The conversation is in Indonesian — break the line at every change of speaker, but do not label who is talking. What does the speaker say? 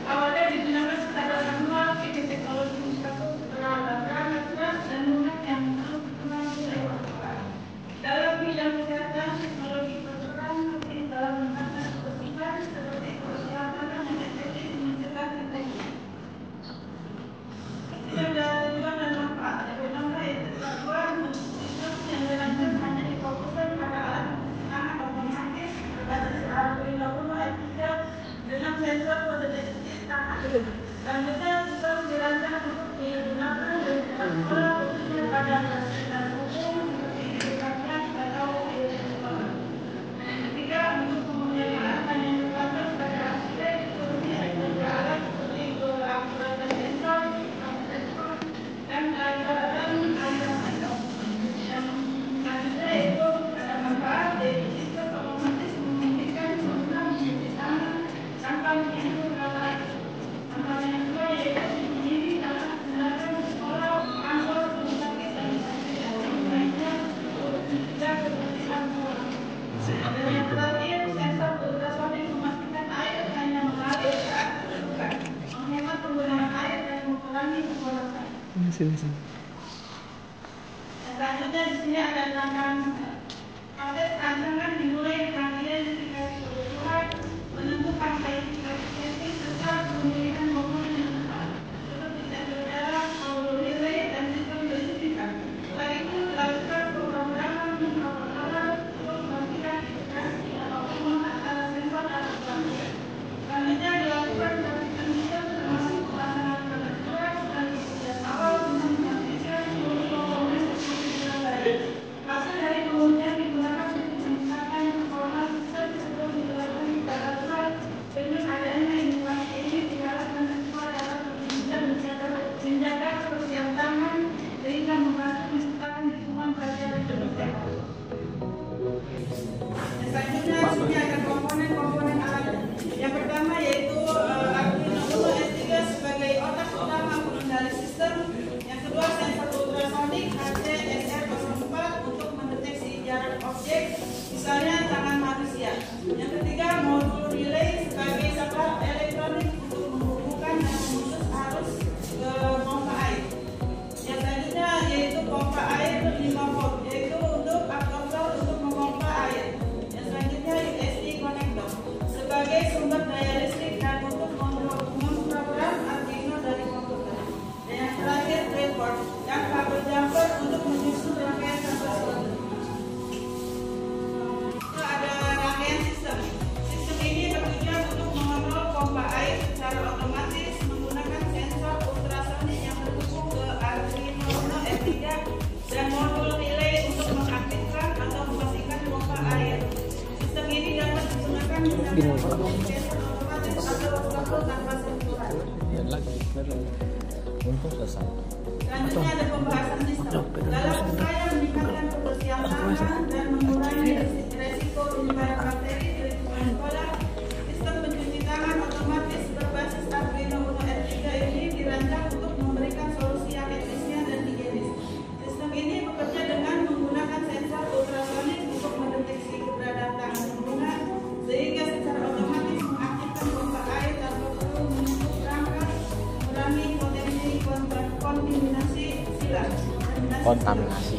Awalnya digunakan secara manual, kini teknologi mustahil penambahan dan lunak yang dalam bidang kesehatan, teknologi kedokteran, mungkin dalam menangani kebutuhan seperti kesehatan dan deteksi mencegah infeksi. Tujuan dan manfaat yang pertama yaitu tujuan sistem yang dilakukan hanya difokuskan pada alat pencernaan otomatis berbasis Arduino Epic dengan sensor pendeteksi tangan. Selanjutnya sistem dirancang untuk digunakan dari sekolah khususnya pada fasilitas umum seperti edukasi atau di sekolah. Ketiga, untuk penyelenggaraan yang terbatas pada aspek seperti alat seperti alat sensor dan alat-alat yang selanjutnya yaitu manfaat dari sistem otomatis memungkinkan program menjadi tanpa menyentuh alat. Manfaat yang kedua yaitu menjadi dapat menggunakan sekolah, kantor, rumah sakit dan fasilitas lainnya untuk mencegah kebersihan ruang. Dan yang terakhir, sensor ultrasonik memastikan air hanya mengalir ke arah terbuka, menghemat penggunaan air dan mengurangi pemborosan. Selanjutnya di sini ada rangkaian proses rancangan dimulai rangkaian identifikasi kebutuhan, menentukan spesifikasi setting serta pemilihan komponen yang tepat seperti sensor jarak, power relay, dan sistem listrikan. Setelah itu dilakukan pemrograman alat untuk memastikan integrasi atau hubungan antara sensor dan perangkat. Selanjutnya dilakukan perbaikan sistem termasuk pelaksanaan batas keras dan sejak awal bisa memastikan seluruh komponen berfungsi baik. Hasil dari pengujian digunakan untuk meningkatkan performa sistem sebelum dilakukan secara luas. Dengan adanya inovasi ini diharapkan semua dapat menjaga kebersihan tangan sehingga membantu menciptakan lingkungan belajar yang sehat. Selanjutnya di sini ada komponen-komponen alat. Yang pertama yaitu Arduino Uno S3 sebagai otak utama pengendali sistem. Yang kedua sensor ultrasonik HC-SR04 untuk mendeteksi jarak objek, misalnya tangan manusia. Yang ketiga modul relay sebagai saklar elektronik untuk menghubungkan dan memutus arus ke pompa air. Yang selanjutnya yaitu pompa air 5 volt, yaitu untuk absorber untuk memompa air. Yang selanjutnya USB connector sebagai sumber daya listrik dan untuk memprogram Arduino dari komputer. Dan yang terakhir breadboard dan kabel jumper untuk menyusun rangkaian kabel. Ada rangkaian sistem. Sistem ini bertujuan untuk mengontrol pompa air secara otomatis menggunakan sensor ultrasonik yang terhubung ke Arduino Uno S3 dan modul relay untuk mengaktifkan atau mematikan pompa air. Sistem ini dapat digunakan dengan sensor otomatis atau kabel tanpa sentuhan. Selanjutnya ada pembahasan sistem. Dalam upaya meningkatkan kebersihan tangan dan mengurangi resiko penyebaran bakteri di lingkungan sekolah, sistem pencuci tangan otomatis berbasis Arduino Uno S3 ini dirancang untuk memberikan solusi yang efisien dan higienis. Sistem ini bekerja dengan menggunakan sensor ultrasonik untuk mendeteksi keberadaan tangan pengguna, sehingga secara otomatis mengaktifkan pompa air tanpa perlu menyentuh perangkat, mengurangi potensi kontaminasi silang.
Kontaminasi.